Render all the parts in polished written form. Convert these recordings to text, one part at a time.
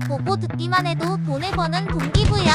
보고 듣기만 해도 돈을 버는 동기부여.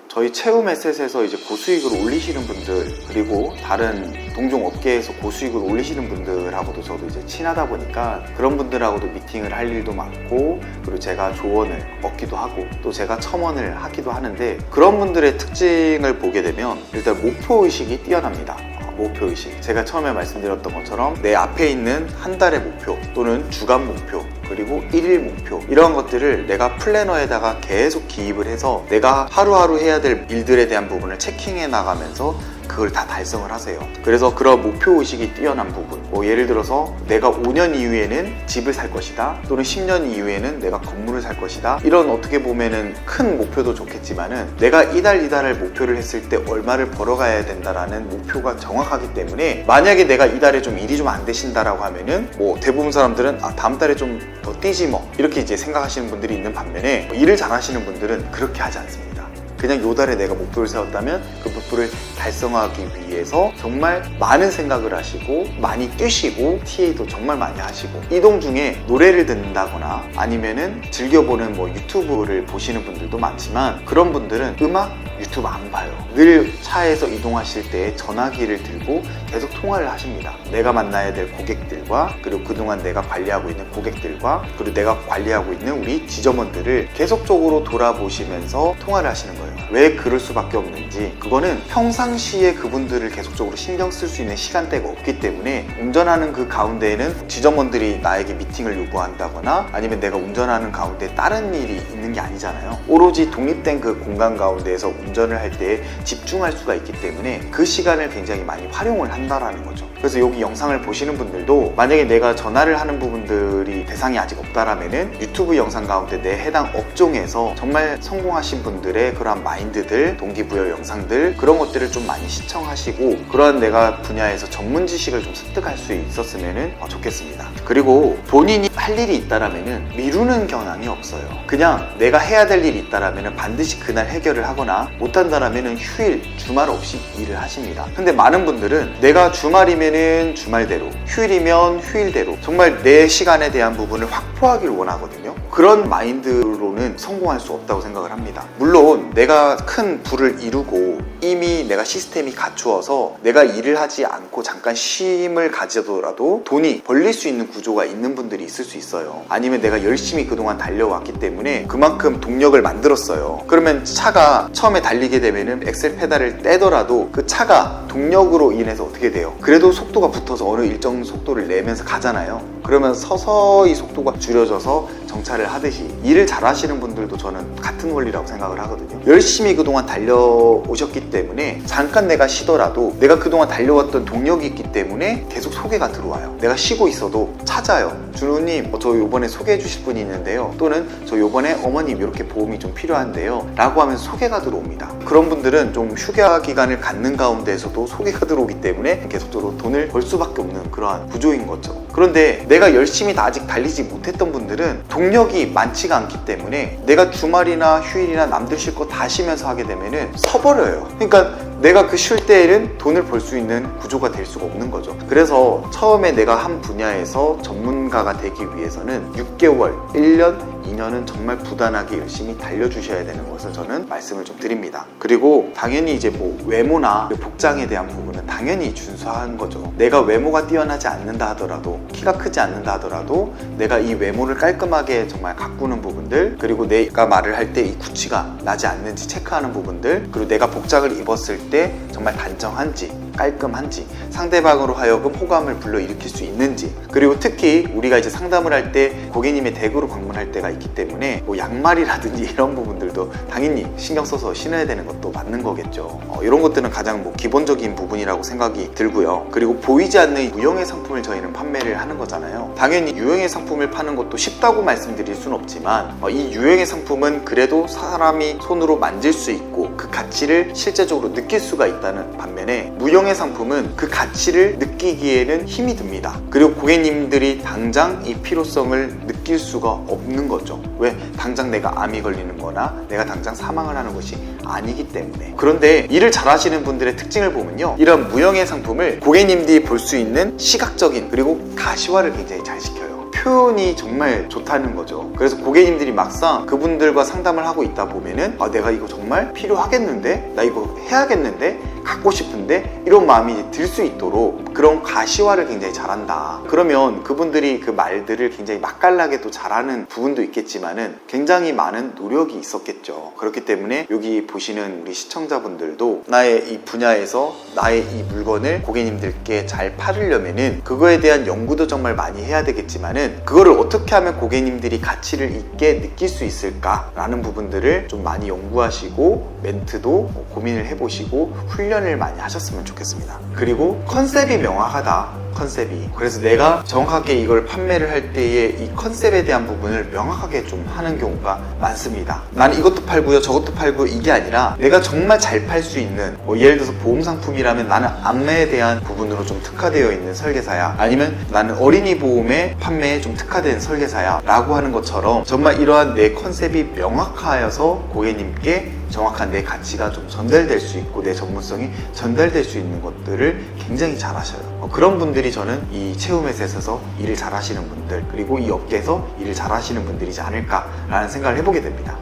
저희 채움 에셋에서 이제 고수익을 올리시는 분들, 그리고 다른 동종 업계에서 고수익을 올리시는 분들하고도 저도 이제 친하다 보니까 그런 분들하고도 미팅을 할 일도 많고, 그리고 제가 조언을 얻기도 하고 또 제가 첨언을 하기도 하는데, 그런 분들의 특징을 보게 되면 일단 목표의식이 뛰어납니다. 목표의식, 제가 처음에 말씀드렸던 것처럼 내 앞에 있는 한 달의 목표 또는 주간 목표, 그리고 1일 목표, 이런 것들을 내가 플래너에다가 계속 기입을 해서 내가 하루하루 해야 될 일들에 대한 부분을 체킹해 나가면서 그걸 다 달성을 하세요. 그래서 그런 목표의식이 뛰어난 부분, 예를 들어서 내가 5년 이후에는 집을 살 것이다, 또는 10년 이후에는 내가 건물을 살 것이다, 이런 어떻게 보면은 큰 목표도 좋겠지만은 내가 이달을 목표를 했을 때 얼마를 벌어가야 된다라는 목표가 정확하기 때문에, 만약에 내가 이달에 좀 일이 좀 안 되신다라고 하면은 대부분 사람들은 다음 달에 좀 더 뛰지 이렇게 이제 생각하시는 분들이 있는 반면에, 일을 잘 하시는 분들은 그렇게 하지 않습니다. 그냥 요 달에 내가 목표를 세웠다면 그 목표를 달성하기 위해서 정말 많은 생각을 하시고 많이 뛰시고 TA도 정말 많이 하시고, 이동 중에 노래를 듣는다거나 아니면은 즐겨보는 유튜브를 보시는 분들도 많지만, 그런 분들은 음악, 유튜브 안 봐요. 늘 차에서 이동하실 때 전화기를 들고 계속 통화를 하십니다. 내가 만나야 될 고객들과, 그리고 그동안 내가 관리하고 있는 고객들과, 그리고 내가 관리하고 있는 우리 지점원들을 계속적으로 돌아보시면서 통화를 하시는 거예요. 왜 그럴 수밖에 없는지, 그거는 평상시에 그분들을 계속적으로 신경 쓸 수 있는 시간대가 없기 때문에, 운전하는 그 가운데에는 지점원들이 나에게 미팅을 요구한다거나 아니면 내가 운전하는 가운데 다른 일이 있는 게 아니잖아요. 오로지 독립된 그 공간 가운데에서 운전을 할 때 집중할 수가 있기 때문에 그 시간을 굉장히 많이 활용을 한다라는 거죠. 그래서 여기 영상을 보시는 분들도 만약에 내가 전화를 하는 부분들이 대상이 아직 없다라면은 유튜브 영상 가운데 내 해당 업종에서 정말 성공하신 분들의 그러한 마인드들, 동기부여 영상들, 그런 것들을 좀 많이 시청하시고, 그러한 내가 분야에서 전문 지식을 좀 습득할 수 있었으면 좋겠습니다. 그리고 본인이 할 일이 있다라면은 미루는 경향이 없어요. 그냥 내가 해야 될 일이 있다라면은 반드시 그날 해결을 하거나, 못한다라면은 휴일, 주말 없이 일을 하십니다. 근데 많은 분들은 내가 주말이면은 주말대로, 휴일이면 휴일대로 정말 내 시간에 대한 부분을 확보하길 원하거든요. 그런 마인드로는 성공할 수 없다고 생각을 합니다. 물론 내가 큰 부를 이루고 이미 내가 시스템이 갖추어서 내가 일을 하지 않고 잠깐 쉼을 가져더라도 돈이 벌릴 수 있는 구조가 있는 분들이 있을 수 있어요. 아니면 내가 열심히 그동안 달려왔기 때문에 그만큼 동력을 만들었어요. 그러면 차가 처음에 달리게 되면은 엑셀 페달을 떼더라도 그 차가 동력으로 인해서 어떻게 돼요? 그래도 속도가 붙어서 어느 일정 속도를 내면서 가잖아요. 그러면 서서히 속도가 줄여져서 정차를 하듯이, 일을 잘 하시는 분들도 저는 같은 원리라고 생각을 하거든요. 열심히 그동안 달려오셨기 때문에 잠깐 내가 쉬더라도 내가 그동안 달려왔던 동력이 있기 때문에 계속 소개가 들어와요. 내가 쉬고 있어도 찾아요. 준우님, 저 요번에 소개해 주실 분이 있는데요, 또는 저 요번에 어머님 이렇게 보험이 좀 필요한데요 라고 하면서 소개가 들어옵니다. 그런 분들은 좀 휴가 기간을 갖는 가운데에서도 소개가 들어오기 때문에 계속적으로 돈을 벌 수밖에 없는 그러한 구조인 거죠. 그런데 내가 열심히 아직 달리지 못했던 분들은 동력이 많지가 않기 때문에 내가 주말이나 휴일이나 남들 쉴 거 다 쉬면서 하게 되면은 서버려요. 그러니까 내가 그 쉴 때에는 돈을 벌 수 있는 구조가 될 수가 없는 거죠. 그래서 처음에 내가 한 분야에서 전문가가 되기 위해서는 6개월, 1년, 2년은 정말 부단하게 열심히 달려주셔야 되는 것을 저는 말씀을 좀 드립니다. 그리고 당연히 이제 외모나 복장에 대한 부분은 당연히 준수한 거죠. 내가 외모가 뛰어나지 않는다 하더라도, 키가 크지 않는다 하더라도 내가 이 외모를 깔끔하게 정말 가꾸는 부분들, 그리고 내가 말을 할 때 이 구취가 나지 않는지 체크하는 부분들, 그리고 내가 복장을 입었을 때 정말 단정한지 깔끔한지, 상대방으로 하여금 호감을 불러일으킬 수 있는지, 그리고 특히 우리가 이제 상담을 할 때 고객님의 댁으로 방문할 때가 있기 때문에 양말이라든지 이런 부분들도 당연히 신경 써서 신어야 되는 것도 맞는 거겠죠. 이런 것들은 가장 기본적인 부분이라고 생각이 들고요. 그리고 보이지 않는 유형의 상품을 저희는 판매를 하는 거잖아요. 당연히 유형의 상품을 파는 것도 쉽다고 말씀드릴 수는 없지만, 이 유형의 상품은 그래도 사람이 손으로 만질 수 있고 그 가치를 실제적으로 느낄 수가 있다는 반면에, 무형의 상품은 그 가치를 느끼기에는 힘이 듭니다. 그리고 고객님들이 당장 이 필요성을 느낄 수가 없는 거죠. 왜? 당장 내가 암이 걸리는 거나 내가 당장 사망을 하는 것이 아니기 때문에. 그런데 일을 잘하시는 분들의 특징을 보면요, 이런 무형의 상품을 고객님들이 볼 수 있는 시각적인 그리고 가시화를 굉장히 잘 시켜요. 표현이 정말 좋다는 거죠. 그래서 고객님들이 막상 그분들과 상담을 하고 있다 보면은 내가 이거 정말 필요하겠는데? 나 이거 해야겠는데? 갖고 싶은데? 이런 마음이 들 수 있도록 그런 가시화를 굉장히 잘한다. 그러면 그분들이 그 말들을 굉장히 맛깔나게도 잘하는 부분도 있겠지만은 굉장히 많은 노력이 있었겠죠. 그렇기 때문에 여기 보시는 우리 시청자분들도 나의 이 분야에서 나의 이 물건을 고객님들께 잘 팔으려면은 그거에 대한 연구도 정말 많이 해야 되겠지만은 그거를 어떻게 하면 고객님들이 가치를 있게 느낄 수 있을까라는 부분들을 좀 많이 연구하시고 멘트도 고민을 해보시고 훈련을 많이 하셨으면 좋겠습니다. 그리고 컨셉이 명확하다. 컨셉이. 그래서 내가 정확하게 이걸 판매를 할 때에 이 컨셉에 대한 부분을 명확하게 좀 하는 경우가 많습니다. 나는 이것도 팔고요, 저것도 팔고요, 이게 아니라 내가 정말 잘 팔 수 있는, 예를 들어서 보험 상품이라면 나는 안매에 대한 부분으로 좀 특화되어 있는 설계사야, 아니면 나는 어린이 보험의 판매에 좀 특화된 설계사야 라고 하는 것처럼 정말 이러한 내 컨셉이 명확하여서 고객님께 정확한 내 가치가 좀 전달될 수 있고 내 전문성이 전달될 수 있는 것들을 굉장히 잘 하셔요. 그런 분들이 저는 이 채움에서 있어서 일을 잘 하시는 분들, 그리고 이 업계에서 일을 잘 하시는 분들이지 않을까라는 생각을 해보게 됩니다.